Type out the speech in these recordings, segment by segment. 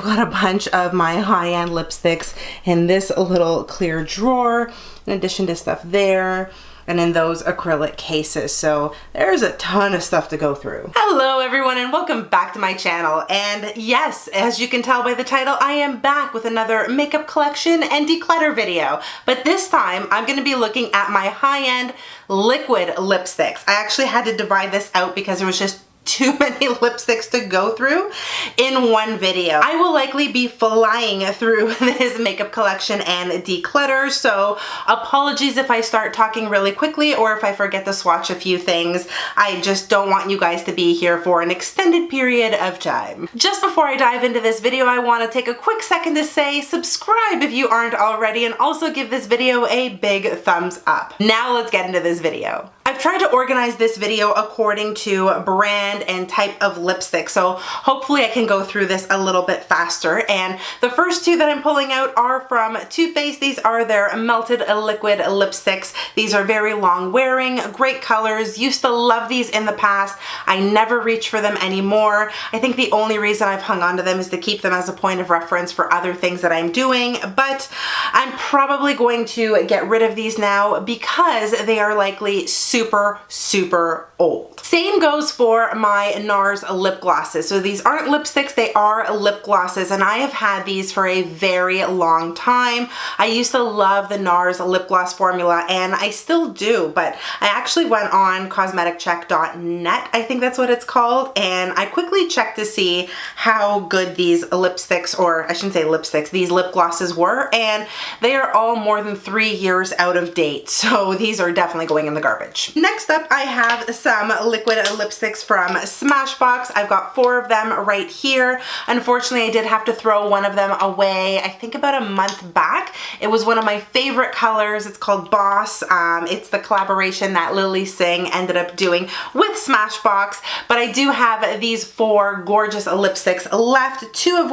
got a bunch of my high-end lipsticks in this little clear drawer, in addition to stuff there, and in those acrylic cases. So there's a ton of stuff to go through. Hello everyone and welcome back to my channel. And yes, as you can tell by the title, I am back with another makeup collection and declutter video. But this time I'm gonna be looking at my high-end liquid lipsticks. I actually had to divide this out because there was just too many lipsticks to go through in one video. I will likely be flying through this makeup collection and declutter, so apologies if I start talking really quickly or if I forget to swatch a few things. I just don't want you guys to be here for an extended period of time. Just before I dive into this video, I want to take a quick second to say subscribe if you aren't already, and also give this video a big thumbs up. Now let's get into this video. I've tried to organize this video according to brand and type of lipstick, so hopefully I can go through this a little bit faster. And the first two that I'm pulling out are from Too Faced. These are their melted liquid lipsticks. These are very long wearing, great colors. Used to love these in the past. I never reach for them anymore. I think the only reason I've hung on to them is to keep them as a point of reference for other things that I'm doing, but I'm probably going to get rid of these now because they are likely super old. Same goes for my NARS lip glosses. So these aren't lipsticks, they are lip glosses, and I have had these for a very long time. I used to love the NARS lip gloss formula, and I still do, but I actually went on cosmeticcheck.net, I think that's what it's called, and I quickly checked to see how good these lipsticks, or I shouldn't say lipsticks, these lip glosses were, and they are all more than 3 years out of date, so these are definitely going in the garbage. Next up, I have some liquid lipsticks from Smashbox. I've got 4 of them right here. Unfortunately, I did have to throw one of them away, I think about a month back. It was one of my favorite colors. It's called Boss. It's the collaboration that Lilly ended up doing with Smashbox, but I do have these 4 gorgeous lipsticks left, 3 of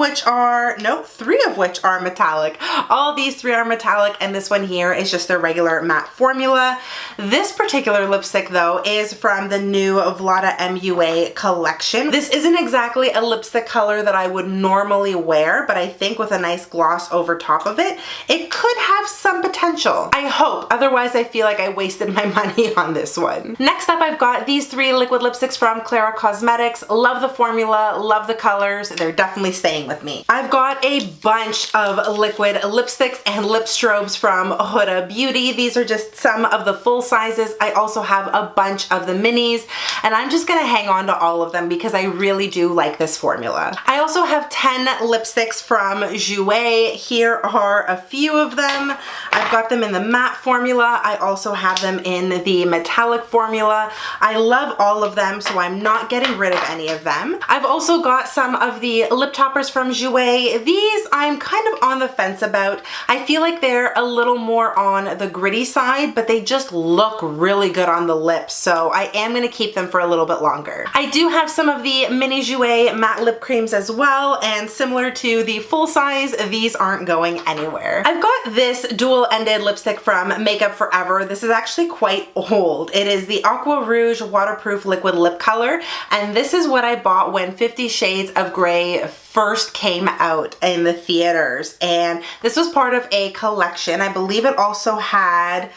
which are metallic. All these 3 are metallic, and this one here is just a regular matte formula. This particular lipstick though is from the new Vlada MUA collection. This isn't exactly a lipstick color that I would normally wear, but I think with a nice gloss over top of it, it could have some potential. I hope, otherwise I feel like I wasted my money on this one. Next up, I've got these 3 liquid lipsticks from Clara Cosmetics. Love the formula, love the colors, they're definitely staying with me. I've got a bunch of liquid lipsticks and lip strobes from Huda Beauty. These are just some of the full sizes. I also have a bunch of the minis, and I'm just gonna hang on to all of them because I really do like this formula. I also have 10 lipsticks from Jouer. Here are a few of them. I've got them in the matte formula. I also have them in the metallic formula. I love all of them, so I'm not getting rid of any of them. I've also got some of the lip toppers from Jouer. These I'm kind of on the fence about. I feel like they're a little more on the gritty side, but they just look really good on the lips, so I am going to keep them for a little bit longer. I do have some of the mini Jouer matte lip creams as well, and similar to the full size, these aren't going anywhere. I've got this dual-ended lipstick from Makeup Forever. This is actually quite old. It is the Aqua Rouge Waterproof Liquid Lip Color, and this is what I bought when 50 Shades of Grey first came out in the theaters, and this was part of a collection. I believe it also had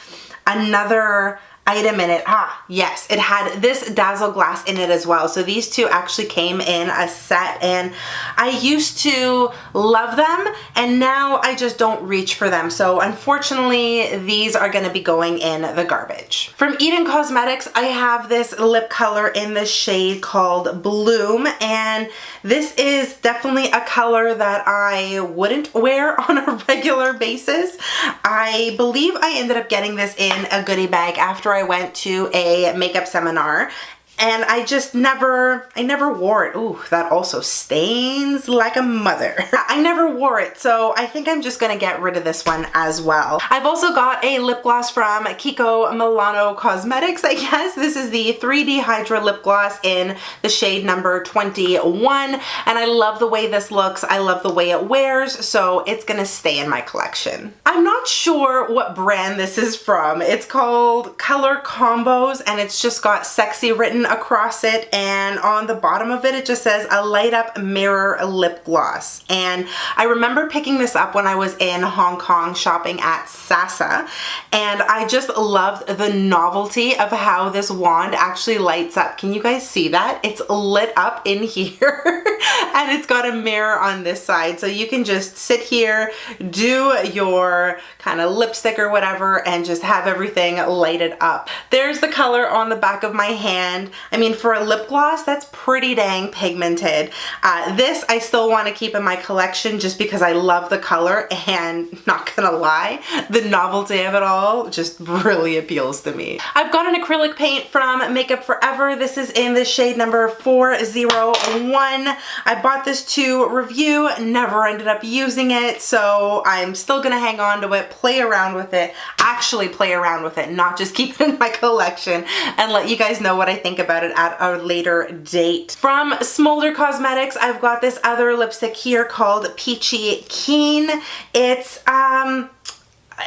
another item in it. Yes, it had this Dazzle Glass in it as well. So these two actually came in a set, and I used to love them, and now I just don't reach for them. So unfortunately, these are gonna be going in the garbage. From Eden Cosmetics, I have this lip color in the shade called Bloom, and this is definitely a color that I wouldn't wear on a regular basis. I believe I ended up getting this in a goodie bag after I went to a makeup seminar, and I never wore it. Ooh, that also stains like a mother. I never wore it, so I think I'm just gonna get rid of this one as well. I've also got a lip gloss from Kiko Milano Cosmetics, I guess. This is the 3D Hydra Lip Gloss in the shade number 21, and I love the way this looks. I love the way it wears, so it's gonna stay in my collection. I'm not sure what brand this is from. It's called Color Combos, and it's just got sexy written written across it, and on the bottom of it, it just says a light up mirror lip gloss. And I remember picking this up when I was in Hong Kong shopping at Sasa, and I just loved the novelty of how this wand actually lights up. Can you guys see that? It's lit up in here and it's got a mirror on this side, so you can just sit here, do your kind of lipstick or whatever, and just have everything lighted up. There's the color on the back of my hand. I mean, for a lip gloss, that's pretty dang pigmented. This I still want to keep in my collection just because I love the color, and not gonna lie, the novelty of it all just really appeals to me. I've got an acrylic paint from Makeup Forever. This is in the shade number 401. I bought this to review, never ended up using it, so I'm still gonna hang on to it, play around with it, actually play around with it, not just keep it in my collection, and let you guys know what I think about it at a later date. From Smolder Cosmetics, I've got this other lipstick here called Peachy Keen. It's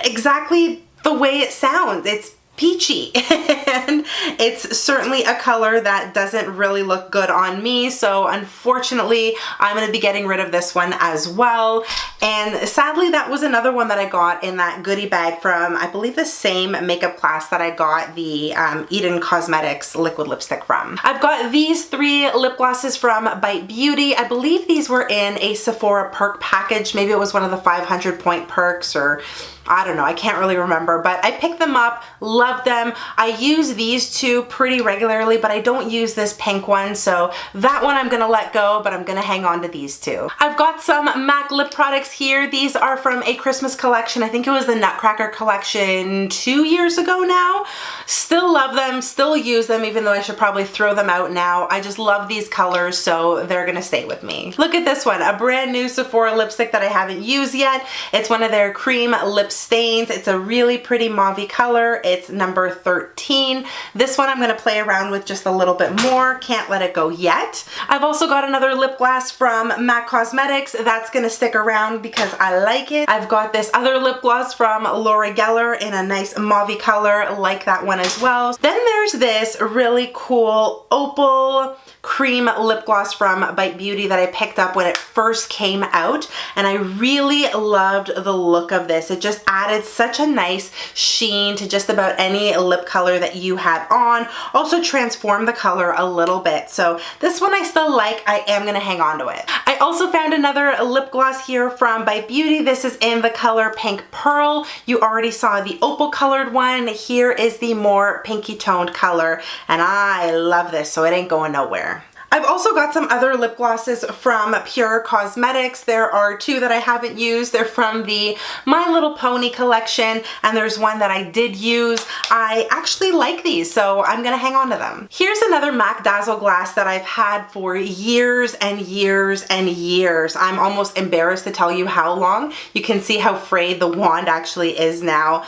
exactly the way it sounds. It's peachy and it's certainly a color that doesn't really look good on me, so unfortunately I'm going to be getting rid of this one as well. And sadly, that was another one that I got in that goodie bag from, I believe, the same makeup class that I got the Eden Cosmetics liquid lipstick from. I've got these 3 lip glosses from Bite Beauty. I believe these were in a Sephora perk package. Maybe it was one of the 500 point perks, or I don't know, I can't really remember, but I picked them up, loved them. I use these 2 pretty regularly, but I don't use this pink one, so that one I'm gonna let go, but I'm gonna hang on to these 2. I've got some MAC lip products here. These are from a Christmas collection. I think it was the Nutcracker collection 2 years ago now. Still love them, still use them, even though I should probably throw them out now. I just love these colors, so they're gonna stay with me. Look at this one, a brand new Sephora lipstick that I haven't used yet. It's one of their cream lip stains. It's a really pretty mauve color. It's number 13. This one I'm going to play around with just a little bit more. Can't let it go yet. I've also got another lip gloss from MAC Cosmetics. That's going to stick around because I like it. I've got this other lip gloss from Laura Geller in a nice mauve color, like that one as well. Then there's this really cool opal cream lip gloss from Bite Beauty that I picked up when it first came out, and I really loved the look of this. It just added such a nice sheen to just about any lip color that you had on. Also transformed the color a little bit. So this one I still like. I am gonna hang on to it. I also found another lip gloss here from Bite Beauty. This is in the color Pink Pearl. You already saw the opal colored one. Here is the more pinky toned color, and I love this, so it ain't going nowhere. I've also got some other lip glosses from Pure Cosmetics. There are 2 that I haven't used. They're from the My Little Pony collection, and there's one that I did use. I actually like these, so I'm gonna hang on to them. Here's another MAC Dazzle Glass that I've had for years and years and years. I'm almost embarrassed to tell you how long. You can see how frayed the wand actually is now.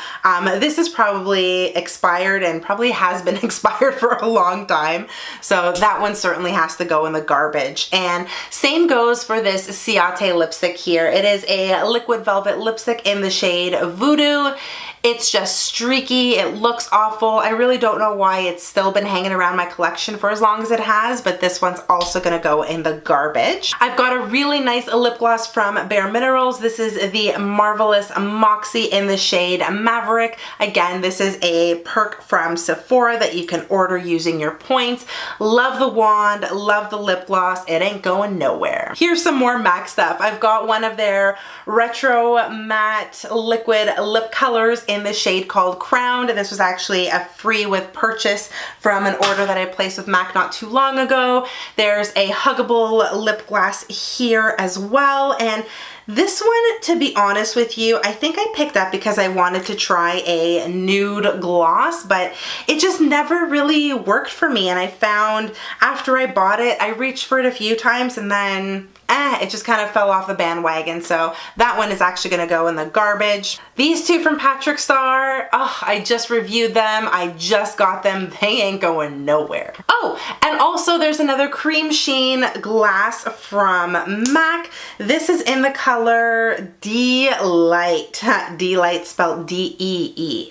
This is probably expired and probably has been expired for a long time, so that one certainly has to go in the garbage. And same goes for this Ciate lipstick here. It is a liquid velvet lipstick in the shade Voodoo. It's just streaky. It looks awful. I really don't know why it's still been hanging around my collection for as long as it has, but this one's also gonna go in the garbage. I've got a really nice lip gloss from Bare Minerals. This is the Marvelous Moxie in the shade Maverick. Again, this is a perk from Sephora that you can order using your points. Love the wand, love the lip gloss. It ain't going nowhere. Here's some more MAC stuff. I've got one of their retro matte liquid lip colors in the shade called Crowned. This was actually a free with purchase from an order that I placed with MAC not too long ago. There's a huggable lip gloss here as well, and this one, to be honest with you, I think I picked up because I wanted to try a nude gloss, but it just never really worked for me. And I found after I bought it, I reached for it a few times and then it just kind of fell off the bandwagon. So that one is actually gonna go in the garbage. These two from Patrick Star, oh, I just reviewed them. I just got them. They ain't going nowhere. Oh, and also there's another cream sheen glass from MAC. This is in the color D-Light. D-Light spelled D-E-E-L-I-G-H-T.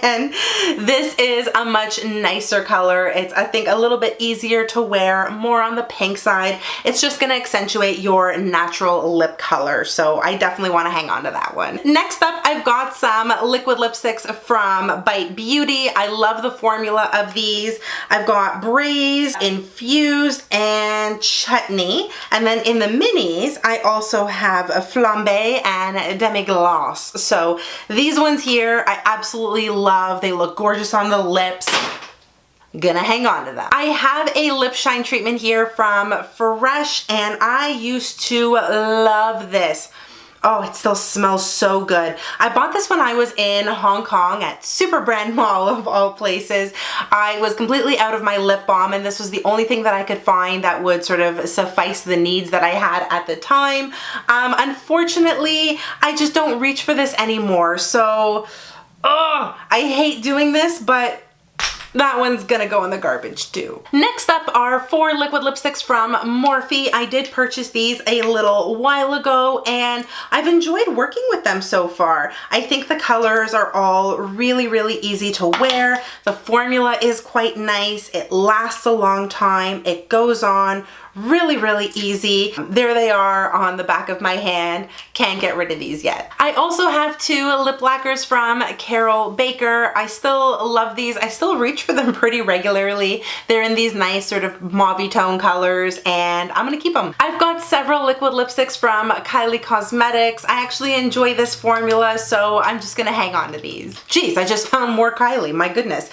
And this is a much nicer color. It's, I think, a little bit easier to wear, more on the pink side. It's just gonna accentuate your natural lip color. So I definitely wanna hang on to that one. Next up, I've got some liquid lipsticks from Bite Beauty. I love the formula of these. I've got Braise, Infused, and Chutney. And then in the minis, I also have a Flambe and Demi-Glace. So these ones here, I absolutely love. They look gorgeous on the lips. Gonna hang on to them. I have a lip shine treatment here from Fresh, and I used to love this. Oh, it still smells so good. I bought this when I was in Hong Kong at Super Brand Mall of all places. I was completely out of my lip balm, and this was the only thing that I could find that would sort of suffice the needs that I had at the time. Unfortunately, I just don't reach for this anymore. So, I hate doing this, but that one's gonna go in the garbage too. Next up are 4 liquid lipsticks from Morphe. I did purchase these a little while ago, and I've enjoyed working with them so far. I think the colors are all really, really easy to wear. The formula is quite nice. It lasts a long time. It goes on really, really easy. There they are on the back of my hand. Can't get rid of these yet. I also have 2 lip lacquers from Carol Baker. I still love these. I still reach for them pretty regularly. They're in these nice sort of mauve tone colors, and I'm gonna keep them. I've got several liquid lipsticks from Kylie Cosmetics. I actually enjoy this formula, so I'm just gonna hang on to these. Geez, I just found more Kylie, my goodness.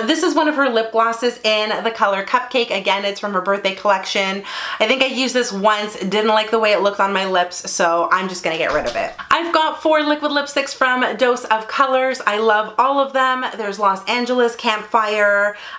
This is one of her lip glosses in the color Cupcake. Again, it's from her birthday collection. I think I used this once, didn't like the way it looked on my lips, so I'm just gonna get rid of it. I've got 4 liquid lipsticks from Dose of Colors. I love all of them. There's Los Angeles, Campfire,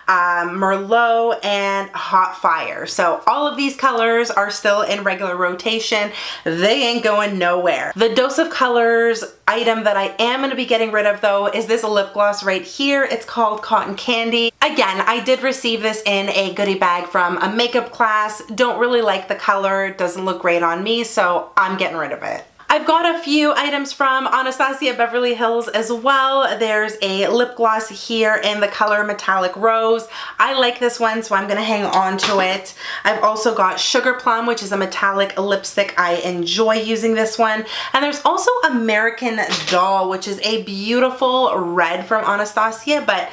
Merlot, and Hot Fire. So all of these colors are still in regular rotation. They ain't going nowhere. The Dose of Colors item that I am going to be getting rid of though is this lip gloss right here. It's called Cotton Candy. Again, I did receive this in a goodie bag from a makeup class. Don't really like the color. It doesn't look great on me, so I'm getting rid of it. I've got a few items from Anastasia Beverly Hills as well. There's a lip gloss here in the color Metallic Rose. I like this one, so I'm gonna hang on to it. I've also got Sugar Plum, which is a metallic lipstick. I enjoy using this one. And there's also American Doll, which is a beautiful red from Anastasia, but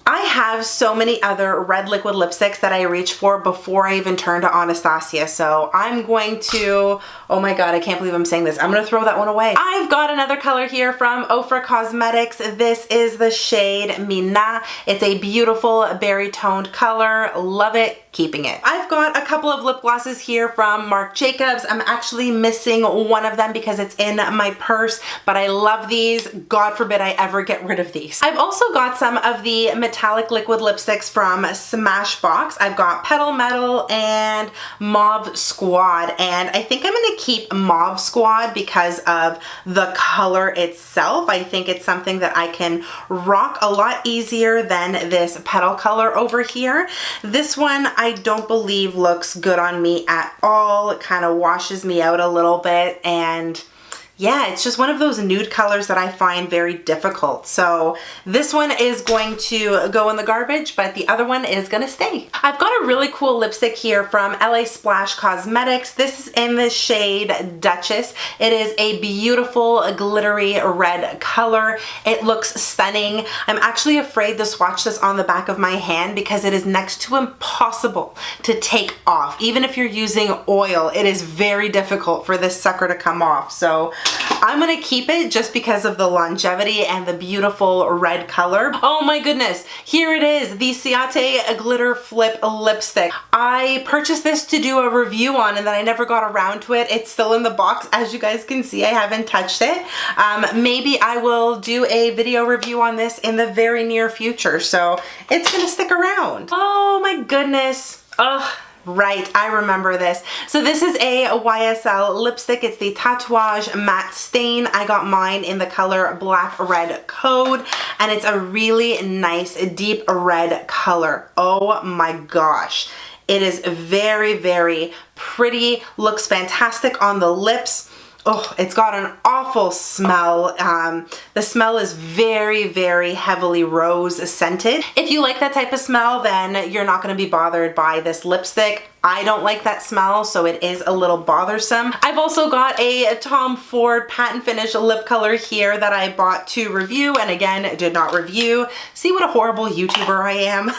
I have so many other red liquid lipsticks that I reach for before I even turn to Anastasia. So I'm going to, oh my god, I can't believe I'm saying this. I'm gonna throw that one away. I've got another color here from Ochre Cosmetics. This is the shade Mina. It's a beautiful berry toned color. Love it. Keeping it. I've got a couple of lip glosses here from Marc Jacobs. I'm actually missing one of them because it's in my purse, but I love these. God forbid I ever get rid of these. I've also got some of the metallic liquid lipsticks from Smashbox. I've got Petal Metal and Mauve Squad, and I think I'm gonna keep Mauve Squad because of the color itself. I think it's something that I can rock a lot easier than this petal color over here. This one I don't believe looks good on me at all. It kind of washes me out a little bit, and yeah, it's just one of those nude colors that I find very difficult. So this one is going to go in the garbage, but the other one is gonna stay. I've got a really cool lipstick here from LA Splash Cosmetics. This is in the shade Duchess. It is a beautiful glittery red color. It looks stunning. I'm actually afraid to swatch this on the back of my hand because it is next to impossible to take off. Even if you're using oil, it is very difficult for this sucker to come off. So I'm gonna keep it just because of the longevity and the beautiful red color. Oh my goodness, here it is, the Ciate Glitter Flip Lipstick. I purchased this to do a review on and then I never got around to it. It's still in the box. As you guys can see, I haven't touched it. Maybe I will do a video review on this in the very near future, so it's gonna stick around. Oh my goodness. Ugh. Right, I remember this. So this is a YSL lipstick. It's the Tatouage Matte Stain. I got mine in the color Black Red Code, and it's a really nice deep red color. Oh my gosh. It is very, very pretty, looks fantastic on the lips. Oh, it's got an awful smell. The smell is very, very heavily rose scented. If you like that type of smell, then you're not going to be bothered by this lipstick. I don't like that smell, so it is a little bothersome. I've also got a Tom Ford Patent Finish lip color here that I bought to review, and again, did not review. See what a horrible YouTuber I am.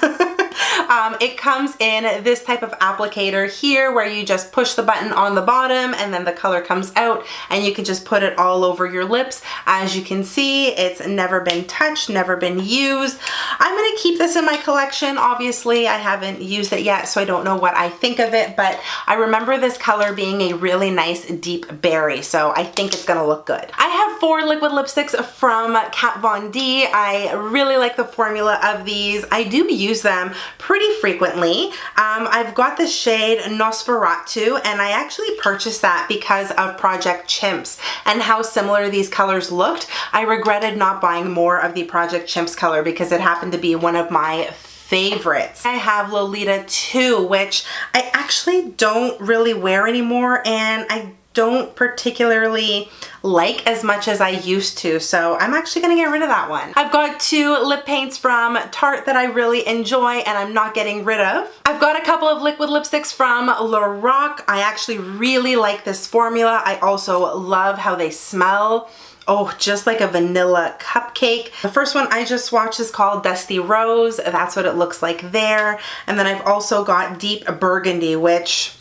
It comes in this type of applicator here where you just push the button on the bottom and then the color comes out and you can just put it all over your lips. As you can see, it's never been touched, never been used. I'm gonna keep this in my collection. Obviously, I haven't used it yet, so I don't know what I think of it, but I remember this color being a really nice deep berry, so I think it's gonna look good. I have 4 liquid lipsticks from Kat Von D. I really like the formula of these. I do use them pretty frequently. I've got the shade Nosferatu, and I actually purchased that because of Project Chimps and how similar these colors looked. I regretted not buying more of the Project Chimps color because it happened to be one of my favorites. I have Lolita 2, which I actually don't really wear anymore, and I don't particularly like as much as I used to, so I'm actually gonna get rid of that one. I've got 2 lip paints from Tarte that I really enjoy and I'm not getting rid of. I've got a couple of liquid lipsticks from Lorac. I actually really like this formula. I also love how they smell. Oh, just like a vanilla cupcake. The first one I just swatched is called Dusty Rose. That's what it looks like there. And then I've also got Deep Burgundy, which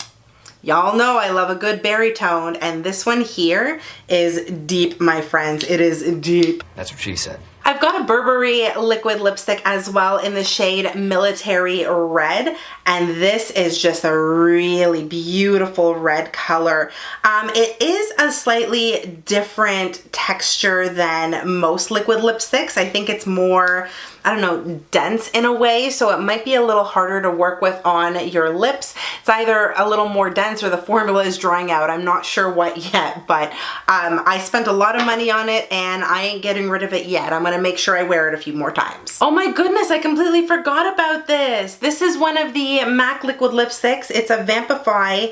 y'all know I love a good berry tone, and this one here is deep, my friends. It is deep. That's what she said. I've got a Burberry liquid lipstick as well in the shade Military Red, and this is just a really beautiful red color. It is a slightly different texture than most liquid lipsticks. I think it's more, I don't know, dense in a way, so it might be a little harder to work with on your lips. It's either a little more dense or the formula is drying out. I'm not sure what yet, but I spent a lot of money on it and I ain't getting rid of it yet. I'm gonna make sure I wear it a few more times. Oh my goodness, I completely forgot about this. This is one of the MAC liquid lipsticks. It's a Vampify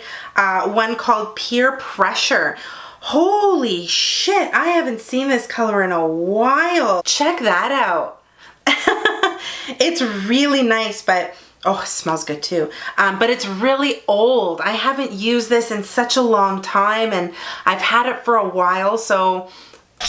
one called Peer Pressure. Holy shit, I haven't seen this color in a while. Check that out. It's really nice, but oh, it smells good too. But it's really old. I haven't used this in such a long time and I've had it for a while, so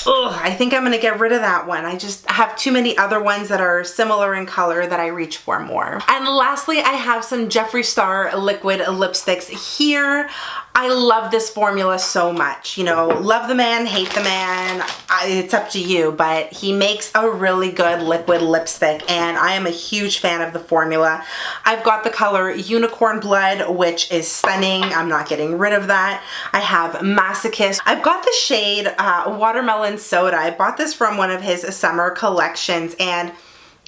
I think I'm gonna get rid of that one. I just have too many other ones that are similar in color that I reach for more. And lastly, I have some Jeffree Star liquid lipsticks here. I love this formula so much. You know, love the man, hate the man, it's up to you, but he makes a really good liquid lipstick and I am a huge fan of the formula. I've got the color Unicorn Blood, which is stunning. I'm not getting rid of that. I have Masochist. I've got the shade Watermelon Soda. I bought this from one of his summer collections and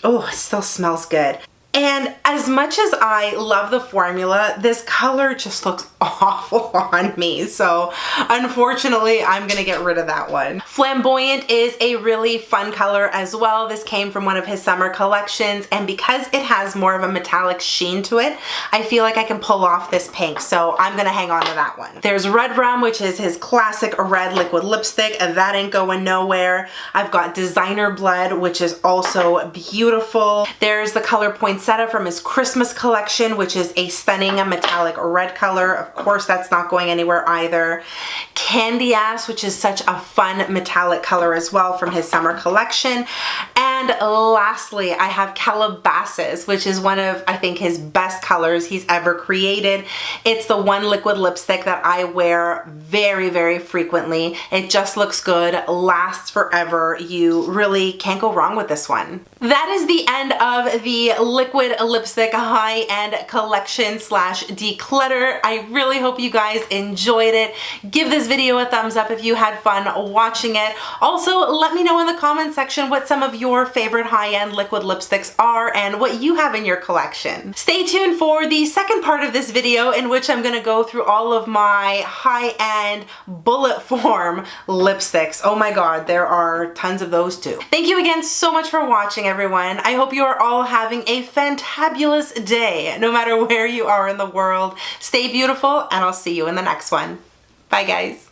oh, it still smells good. And as much as I love the formula, this color just looks awful on me. So unfortunately, I'm gonna get rid of that one. Flamboyant is a really fun color as well. This came from one of his summer collections, and because it has more of a metallic sheen to it, I feel like I can pull off this pink. So I'm gonna hang on to that one. There's Red Rum, which is his classic red liquid lipstick, and that ain't going nowhere. I've got Designer Blood, which is also beautiful. There's the color Poinsettia from his Christmas collection, which is a stunning metallic red color. Of course, that's not going anywhere either. Candy Ass, which is such a fun metallic color as well from his summer collection. And lastly, I have Calabasas, which is one of, I think, his best colors he's ever created. It's the one liquid lipstick that I wear very, very frequently. It just looks good, lasts forever. You really can't go wrong with this one. That is the end of the liquid lipstick high-end collection slash declutter. I really hope you guys enjoyed it. Give this video a thumbs up if you had fun watching it. Also, let me know in the comment section what some of your favorite high-end liquid lipsticks are and what you have in your collection. Stay tuned for the second part of this video in which I'm gonna go through all of my high-end bullet form lipsticks. Oh my god, there are tons of those too. Thank you again so much for watching, everyone. I hope you are all having a fantabulous day, no matter where you are in the world. Stay beautiful, and I'll see you in the next one. Bye, guys.